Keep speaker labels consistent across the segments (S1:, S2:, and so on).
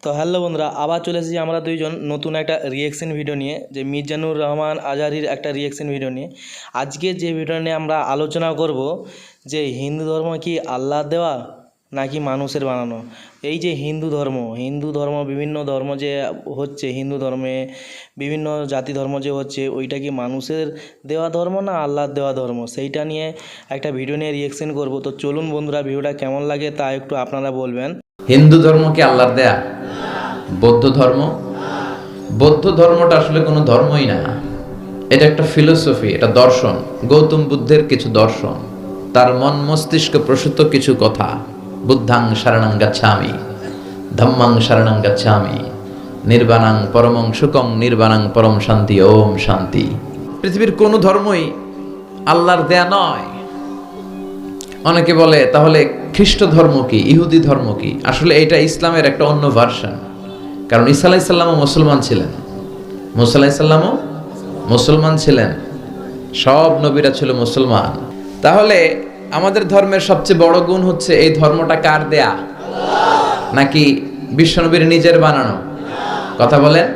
S1: তো হ্যালো বন্ধুরা, আবার চলে এসেছি আমরা দুইজন নতুন একটা রিয়েকশন ভিডিও নিয়ে, যে মিজানুর রহমান আজহারির একটা রিয়েকশন ভিডিও নিয়ে। আজকে যে ভিডিও নিয়ে আমরা আলোচনা করব যে হিন্দু ধর্ম কি আল্লাহর দেওয়া নাকি মানুষের বানানো। এই যে হিন্দু ধর্ম বিভিন্ন ধর্ম যে হচ্ছে, হিন্দু ধর্মে বিভিন্ন জাতি ধর্ম যে হচ্ছে, ওইটা কি মানুষের দেওয়া ধর্ম না আল্লাহর দেওয়া ধর্ম, সেইটা নিয়ে একটা ভিডিও নিয়ে রিয়েকশন করব। তো চলুন বন্ধুরা, ভিডিওটা কেমন লাগে তা একটু আপনারা বলবেন।
S2: হিন্দু ধর্ম কি আল্লাহর দেয়া? বৌদ্ধ ধর্মটা আসলে কোনো ধর্মই না, এটা একটা ফিলোসফি, এটা দর্শন। গৌতম বুদ্ধের কিছু দর্শন, তার মন মস্তিষ্ক প্রসূত কিছু কথা। বুদ্ধাং শরণং গচ্ছামি, ধম্মাং শরণং গচ্ছামি, নির্বাণাং পরমং সুখং, নির্বাণাং পরম শান্তি, ওম শান্তি। পৃথিবীর কোনো ধর্মই আল্লাহর দেয়া নয়। অনেকে বলে তাহলে খ্রিস্ট ধর্ম কি, ইহুদি ধর্ম কি? আসলে এটা ইসলামের একটা অন্য ভার্সন। কারণ ঈসা আলাইহিস সালামও মুসলমান ছিলেন, মুসা আলাইহিস সালামও মুসলমান ছিলেন, সব নবীরা ছিল মুসলমান। তাহলে আমাদের ধর্মের সবচেয়ে বড় গুণ হচ্ছে এই ধর্মটা কার দেয়া, নাকি বিশ্বনবীর নিজের বানানো? কথা বলেন।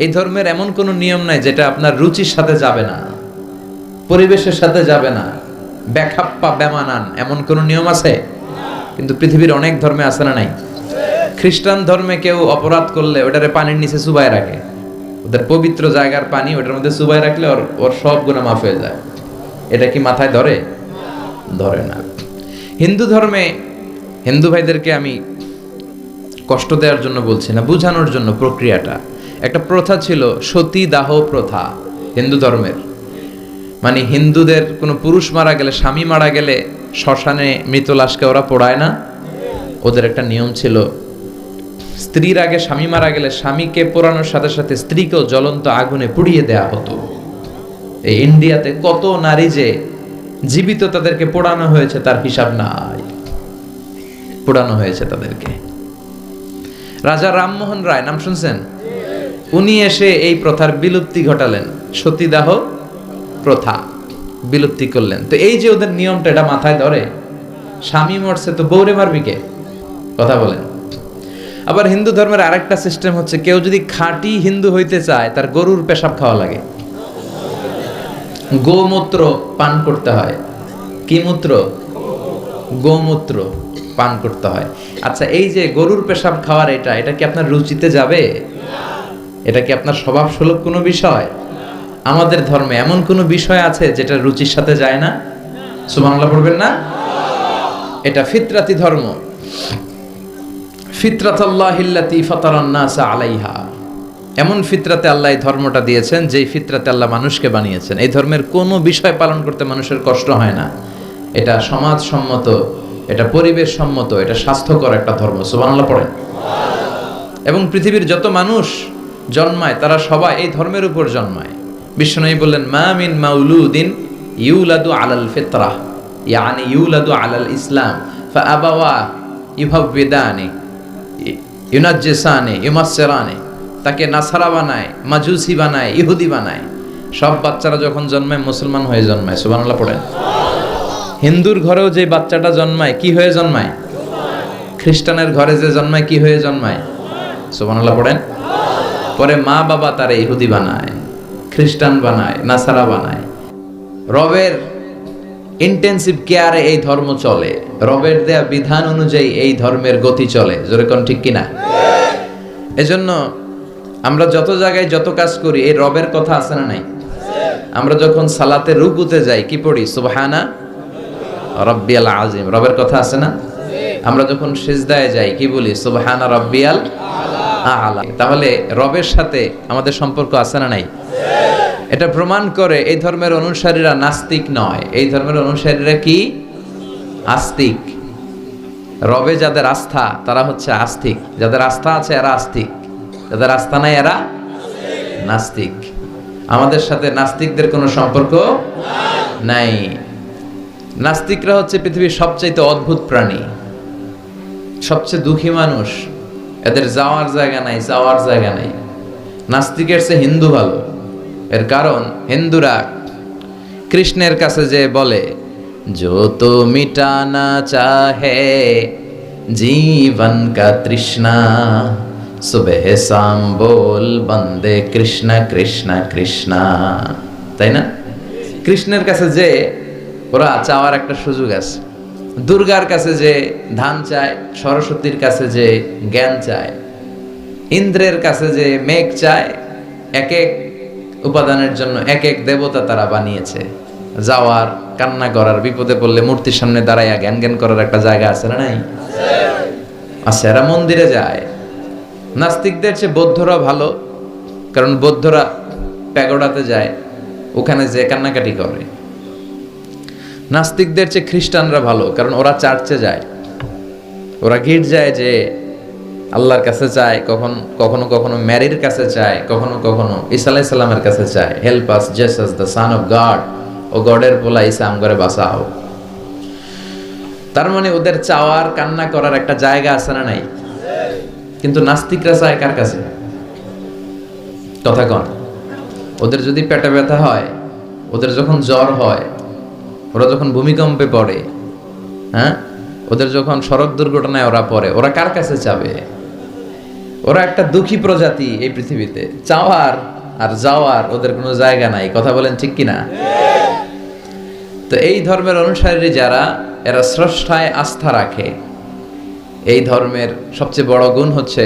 S2: এই ধর্মের এমন কোনো নিয়ম নাই যেটা আপনার রুচির সাথে যাবে না, পরিবেশের সাথে যাবে না, ব্যাখাপ্পা বেমানান, এমন কোন নিয়ম আছে? কিন্তু পৃথিবীর অনেক ধর্মে আছে না নাই? খ্রিস্টান ধর্মে কেউ অপরাধ করলে ওটারে পানির নিচে চুবায় রাখে, ওদের পবিত্র জায়গার পানি ওটার মধ্যে চুবায় রাখলে ওর সব গুনাহ মাফ হয়ে যায়। এটা কি মাথায় ধরে? ধরে না। হিন্দু ধর্মে, হিন্দু ভাইদেরকে আমি কষ্ট দেওয়ার জন্য বলছি না, বোঝানোর জন্য। প্রক্রিয়াটা একটা প্রথা ছিল, সতী দাহ প্রথা হিন্দু ধর্মের। মানে হিন্দুদের কোনো পুরুষ মারা গেলে, স্বামী মারা গেলে শ্মশানে মৃত লাশকে ওরা পোড়ায় না। ওদের একটা নিয়ম ছিল, স্ত্রীর আগে স্বামী মারা গেলে স্বামীকে পোড়ানোর সাথে সাথে স্ত্রীকেও জ্বলন্ত আগুনে পুড়িয়ে দেয়া হতো। এই ইন্ডিয়াতে কত নারী যে জীবিত তাদেরকে পোড়ানো হয়েছে তার হিসাব নাই, পোড়ানো হয়েছে তাদেরকে। রাজা রামমোহন রায়, নাম শুনছেন? উনি এসে এই প্রথার বিলুপ্তি ঘটালেন, সতীদাহ প্রথা বিলুপ্তি করলেন। তো এই যে ওদের নিয়মটা, এটা মাথায় ধরে? স্বামী মরছে তো বউরে মারবি কে? কথা বলেন। আবার হিন্দু ধর্মের আরেকটা সিস্টেম হচ্ছে, কেউ যদি খাঁটি হিন্দু হইতে চায় তার গরুর পেশাব খাওয়া লাগে, গোমূত্র পান করতে হয়। কি মূত্র? গোমূত্র পান করতে হয়। আচ্ছা, এই যে গরুর পেশাব খাওয়ার এটা কি আপনার রুচিতে যাবে? এটা কি আপনার স্বভাব সুলভ কোনো বিষয়? আমাদের ধর্মে এমন কোনো বিষয় আছে যেটা রুচির সাথে যায় না? সুবহানাল্লাহ পড়বেন না? এটা ফিতরাতি ধর্ম। ফিতরাতাল্লাহিল্লাতী ফাতারান নাস আলাইহা, এমন ফিতরাতে আল্লাহ এই ধর্মটা দিয়েছেন যেই ফিতরাতে আল্লাহ মানুষকে বানিয়েছেন। এই ধর্মের কোনো বিষয় পালন করতে মানুষের কষ্ট হয় না। এটা সমাজসম্মত, এটা পরিবেশ সম্মত, এটা স্বাস্থ্যকর একটা ধর্ম। সুবহানাল্লাহ পড়েন। এবং পৃথিবীর যত মানুষ জন্মায় তারা সবাই এই ধর্মের উপর জন্মায়। বিশ্বনবী বললেন, মা মিন মাউলুদিন ইউলাদু আলাল ফিতরাহ, ইয়ানি ইউলাদু আলাল ইসলাম, ফাআবাওয়া ইউহাব্বিদানি ইউনাজ্জিসানি ইউমাসসিরানি। তাকে নাসারা বানায়, মাজুসি বানায়, ইহুদি বানায়। সব বাচ্চারা যখন জন্মায় মুসলমান হয়ে জন্মায়। সুবহানাল্লাহ পড়েন। হিন্দুর ঘরেও যে বাচ্চাটা জন্মায় কি হয়ে জন্মায়? খ্রিস্টানের ঘরে যে জন্মায় কি হয়ে জন্মায়? সুবহানাল্লাহ পড়েন। পরে মা বাবা তারে ইহুদি বানায়, খ্রিস্টান বানায়, নাসারা বানায়। রবের ইন্টেন্সিভ কেয়ারে এই ধর্ম চলে, রবের দেয়া বিধান অনুযায়ী এই ধর্মের গতি চলে। জোরে কোন ঠিক কিনা? এজন্য আমরা যত জায়গায় যত কাজ করি এই রবের কথা আছে না নাই? আমরা যখন সালাতে রুকুতে যাই কি পড়ি? সুবহানা রাব্বিয়াল আযীম, রবের কথা আছে না? আমরা যখন সিজদায় যাই কি বলি? সুবহানা রাব্বিয়াল আ'লা। তাহলে রবের সাথে আমাদের সম্পর্ক আছে না নাই? এটা প্রমাণ করে এই ধর্মের অনুসারীরা নাস্তিক নয়। এই ধর্মের অনুসারীরা কি? আস্তিক। রবে যাদের আস্থা তারা হচ্ছে আস্তিক, যাদের আস্থা আছে এরা আস্তিক, যাদের আস্থা নাই এরা নাস্তিক। আমাদের সাথে নাস্তিকদের কোনো সম্পর্ক নাই। নাস্তিকরা হচ্ছে পৃথিবীর সবচেয়ে অদ্ভুত প্রাণী, সবচেয়ে দুঃখী মানুষ। এদের যাওয়ার জায়গা নাই, যাওয়ার জায়গা নাই। নাস্তিকের চেয়ে হিন্দু ভালো। এর কারণ হিন্দুরা কৃষ্ণের কাছে যে বলে, जो तो मिटाना चाहे जीवन का तृष्णा सुबह शाम बोल बंदे কৃষ্ণ কৃষ্ণ কৃষ্ণ। তাই না? কৃষ্ণের কাছে যে ওরা চাওয়ার একটা সুযোগ আছে, দুর্গার কাছে যে ধান চায়, সরস্বতীর কাছে যে জ্ঞান চায়, ইন্দ্রের কাছে যে মেঘ চায়, এক এক উপাদানের জন্য এক এক দেবতা তারা বানিয়েছে। যাওয়ার, কান্না করার, বিপদে পড়লে মূর্তির সামনে দাঁড়াইয়া জ্ঞান জ্ঞান করার একটা জায়গা আছে না নাই? আচ্ছা, এরা মন্দিরে যায়। নাস্তিকদের চেয়ে বৌদ্ধরা ভালো, কারণ বৌদ্ধরা প্যাগোডাতে যায়, ওখানে যে কান্নাকাটি করে। নাস্তিকদের চেয়ে খ্রিস্টানরা ভালো, কারণ ওরা চার্চে যায়, ওরা গির্জায় যে আল্লাহর কাছে চায়, কখনো কখনো ম্যারির কাছে চায়, কখনো কখনো ঈসা আলাইহিস সালামের কাছে চায়, help us Jesus the son of God, ও গডের পোলা ঈসা আমগরে বাঁচাও। তার মানে ওদের চাওয়ার, কান্না করার একটা জায়গা আছে না নাই? কিন্তু নাস্তিকরা চায় কার কাছে? কথা কন। ওদের যদি পেটে ব্যথা হয়, ওদের যখন জ্বর হয়, ওরা যখন ভূমিকম্পে পড়ে, হ্যাঁ, ওদের যখন সড়ক দুর্ঘটনায় ওরা পড়ে, ওরা কার কাছে যাবে? ওরা একটা দুঃখী প্রজাতি এই পৃথিবীতে, চাওয়ার আর যাওয়ার ওদের কোনো জায়গা নাই। কথা বলেন ঠিক কিনা? তো এই ধর্মের অনুসারী যারা, এরা স্রষ্টায় আস্থা রাখে। এই ধর্মের সবচেয়ে বড় গুণ হচ্ছে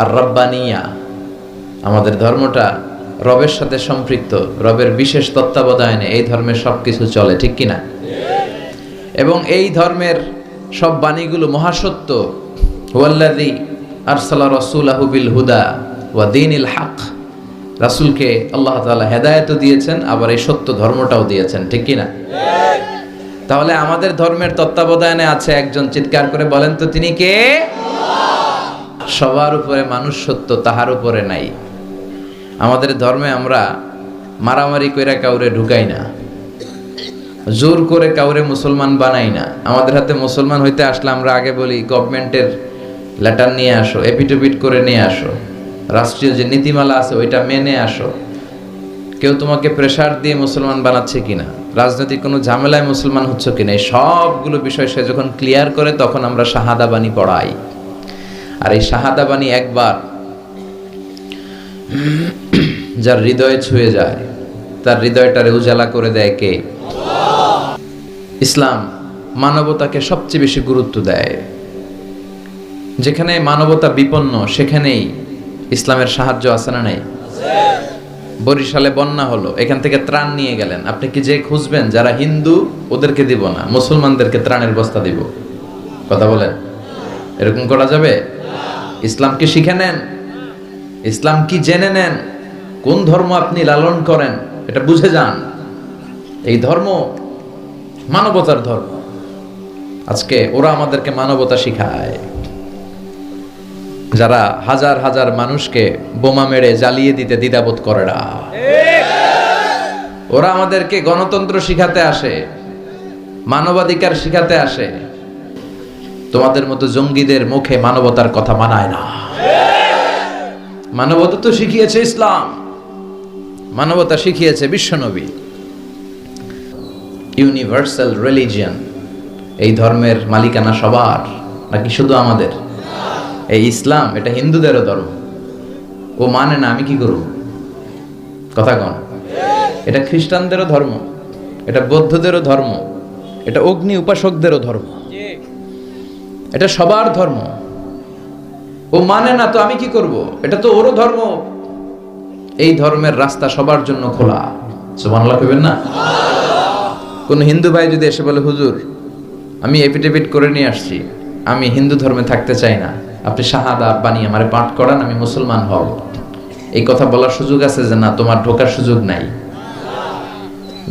S2: আর রব্বানিয়া। আমাদের ধর্মটা রবের সাথে সম্পৃক্ত, রবের বিশেষ তত্ত্বাবধানে এই ধর্মের সবকিছু চলে, ঠিক কিনা? এবং এই ধর্মের সব বাণীগুলো মহাসত্য। হুয়াল্লাযী আরসালা রাসূলাহু বিল হুদা ওয়া দীনিল হক। রাসূলকে আল্লাহ তাআলা হেদায়েতও দিয়েছেন, আবার এই সত্য ধর্মটাও দিয়েছেন, ঠিক কিনা? তাহলে আমাদের ধর্মের তত্ত্বাবধানে আছে একজন, চিৎকার করে বলেন তো তিনি কে? সবার উপরে মানুষ সত্য, তাহার উপরে নাই। আমাদের ধর্মে আমরা মারামারি কইরা কাউরে ঢুকাই না, জোর করে কাউরে মুসলমান বানাই না। আমাদের হাতে মুসলমান হইতে আসলে আমরা আগে বলি গভর্নমেন্টের লেটার নিয়ে আসো, এপিটোপিট করে নিয়ে আসো, রাষ্ট্রীয় যে নীতিমালা আছে ওইটা মেনে আসো। কেউ তোমাকে প্রেসার দিয়ে মুসলমান বানাচ্ছে কিনা, রাজনৈতিক কোনো ঝামেলায় মুসলমান হচ্ছে কিনা, এই সবগুলো বিষয় সে যখন ক্লিয়ার করে তখন আমরা শাহাদা বাণী পড়াই। আর এই শাহাদা বাণী একবার যার হৃদয়ে ছুঁয়ে যায়, তার হৃদয়টারে উজালা করে দেয় কে? ইসলাম মানবতাকে সবচেয়ে বেশি গুরুত্ব দেয়। যেখানে মানবতা বিপন্ন সেখানেই ইসলামের সাহায্য আছে না নাই? বরিশালে বন্যা হলো, এখান থেকে ত্রাণ নিয়ে গেলেন, আপনি কি যে খুঁজবেন যারা হিন্দু ওদেরকে দিব না, মুসলমানদেরকে ত্রাণের বস্তা দিব? কথা বলেন, এরকম করা যাবে? ইসলাম কি শিখে নেন, ইসলাম কি জেনে নেন, কোন ধর্ম আপনি লালন করেন এটা বুঝে যান। এই ধর্ম মানবতার ধর্ম। আজকে ওরা আমাদেরকে মানবতা শিখায়, যারা হাজার হাজার মানুষকে বোমা মেরে জ্বালিয়ে দিতে দ্বিধাবোধ করে না। ওরা আমাদেরকে গণতন্ত্র শিখাতে আসে, মানবাধিকার শিখাতে আসে। তোমাদের মতো জঙ্গিদের মুখে মানবতার কথা মানায় না। মানবতা তো শিখিয়েছে ইসলাম, মানবতা শিখিয়েছে বিশ্বনবী। ইউনিভার্সাল রিলিজিয়ন, এই ধর্মের মালিকানা সবার নাকি শুধু আমাদের? এই ইসলাম এটা হিন্দুদেরও ধর্ম, ও মানে না, আমি কি করব? কথা কন। এটা খ্রিস্টানদেরও ধর্ম, এটা বৌদ্ধদেরও ধর্ম, এটা অগ্নি উপাসকদেরও ধর্ম, এটা সবার ধর্ম। ও মানে না তো আমি কি করব? এটা তো ওরও ধর্ম। এই ধর্মের রাস্তা সবার জন্য খোলা। সুবহানাল্লাহ কইবেন না? কোন হিন্দু ভাই যদি এসে বলে, হুজুর আমি এফিডেভিট করে নিয়ে আসছি, আমি হিন্দু ধর্মে থাকতে চাই না, আপনি শাহাদা বানিয়ে আমারে পাঠ করান, আমি মুসলমান হব, এই কথা বলার সুযোগ আছে? যে না, তোমার ঢোকার সুযোগ নাই।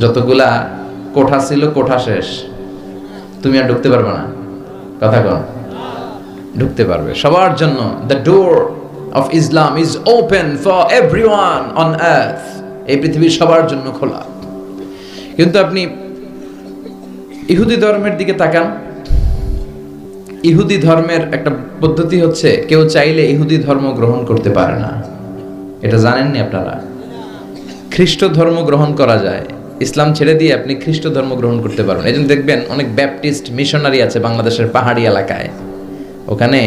S2: যতগুলা কোঠা ছিল কোঠা শেষ, তুমি আর ঢুকতে পারবে না। কথা কন। ঢুকতে পারবে সবার জন্য। The door of Islam is open for everyone on earth. এই পৃথিবীর সবার জন্য খোলা। কিন্তু আপনি ইহুদি ধর্মের দিকে তাকান। ইহুদি ধর্মের একটা পদ্ধতি হচ্ছে, কেউ চাইলে ইহুদি ধর্ম গ্রহণ করতে পারে না। এটা জানেননি আপনারা? খ্রিস্ট ধর্ম গ্রহণ করা যায়, ইসলাম ছেড়ে দিয়ে আপনি খ্রিস্ট ধর্ম গ্রহণ করতে পারবেন। এই জন্য দেখবেন অনেক ব্যাপটিস্ট মিশনারি আছে বাংলাদেশের পাহাড়ি এলাকায়, ওখানে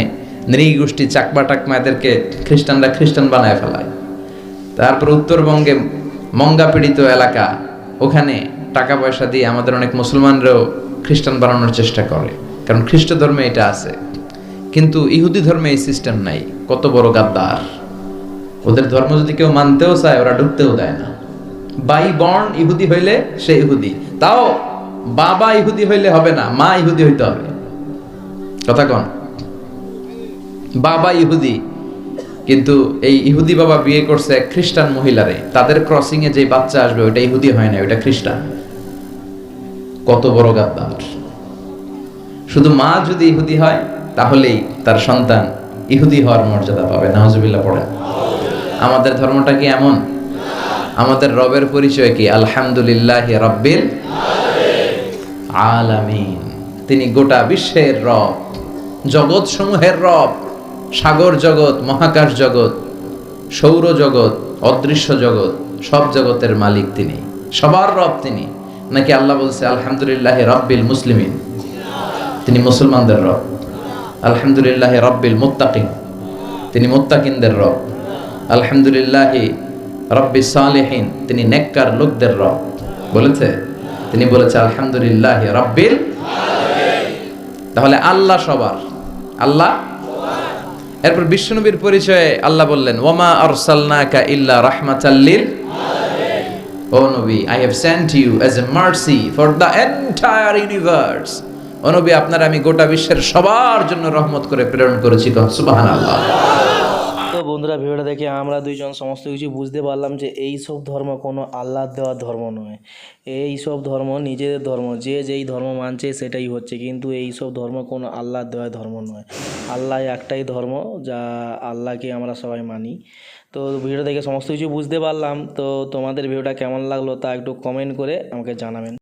S2: নৃগোষ্ঠী চাকমা টাকমা এদেরকে খ্রিস্টানরা খ্রিস্টান বানায় ফেলায়। তারপর উত্তরবঙ্গে মঙ্গা পীড়িত এলাকা, ওখানে টাকা পয়সা দিয়ে আমাদের অনেক মুসলমানরাও খ্রিস্টান বানানোর চেষ্টা করে, কারণ খ্রিস্ট ধর্মে এটা আছে। কিন্তু ইহুদি ধর্মে এই সিস্টেম নাই। কত বড় গাদ্দার! ওদের ধর্ম যদি কেউ মানতেও চায় ওরা ঢুকতেও দেয় না। বাই বর্ন ইহুদি হইলে সে ইহুদি, তাও বাবা ইহুদি হইলে হবে না, মা ইহুদি হইতে হবে। কথা কন, বাবা ইহুদি কিন্তু এই ইহুদি বাবা বিয়ে করছে এক খ্রিস্টান মহিলারে, তাদের ক্রসিং এ যে বাচ্চা আসবে ওটা ইহুদি হয় না, ওটা খ্রিস্টান। কত বড় গাদ্দার! শুধু মা যদি ইহুদি হয় তাহলেই তার সন্তান ইহুদি হওয়ার মর্যাদা পাবে। নাউজুবিল্লাহ পড়ে। আমাদের ধর্মটা কি এমন? আমাদের রবের পরিচয় কি? আলহামদুলিল্লাহি রাব্বিল আলামিন। তিনি গোটা বিশ্বের রব, জগৎ সমূহের রব। সাগর জগৎ, মহাকাশ জগৎ, সৌর জগৎ, অদৃশ্য জগৎ, সব জগতের মালিক তিনি, সবার রব তিনি। নাকি আল্লাহ বলছে আলহামদুলিল্লাহি রাব্বিল মুসলিমিন, তিনি মুসলমানদের রব। আলহামদুলিল্লাহি রাব্বিল মুত্তাকিন, তিনি মুত্তাকিনদের রব। আলহামদুলিল্লাহি রাব্বিস সালিহিন, তিনি নেককার লোকদের রব বলেছে। তিনি বলেছে আলহামদুলিল্লাহি রাব্বিল আলামিন। তাহলে আল্লাহ সবার, আল্লাহ। এরপর বিশ্বনবীর পরিচয়ে আল্লাহ বললেন ওয়ামা আরসালনাকা ইল্লা রাহমাতাল লিল আলামিন। ও নবী, I have sent you as a mercy for the entire universe. ও নবী, আপনার আমি গোটা বিশ্বের সবার জন্য রহমত করে প্রেরণ করেছি। সুবহানাল্লাহ।
S1: তো বন্ধুরা, ভিডিওটা দেখে আমরা দুইজন সমস্ত কিছু বুঝতে পারলাম যে এই সব ধর্ম কোনো আল্লাহর দেওয়া ধর্ম নয়। এই সব ধর্ম নিজেদের ধর্ম, যে যেই ধর্ম মানছে সেটাই হচ্ছে, কিন্তু এই সব ধর্ম কোনো আল্লাহর দেওয়া ধর্ম নয়। আল্লাহ একটাই ধর্ম, যা আল্লাহকে আমরা সবাই মানি। তো ভিডিও দেখে সমস্ত কিছু বুঝতে পারলাম। তো তোমাদের ভিডিওটা কেমন লাগলো তা একটু কমেন্ট করে আমাকে জানাবেন।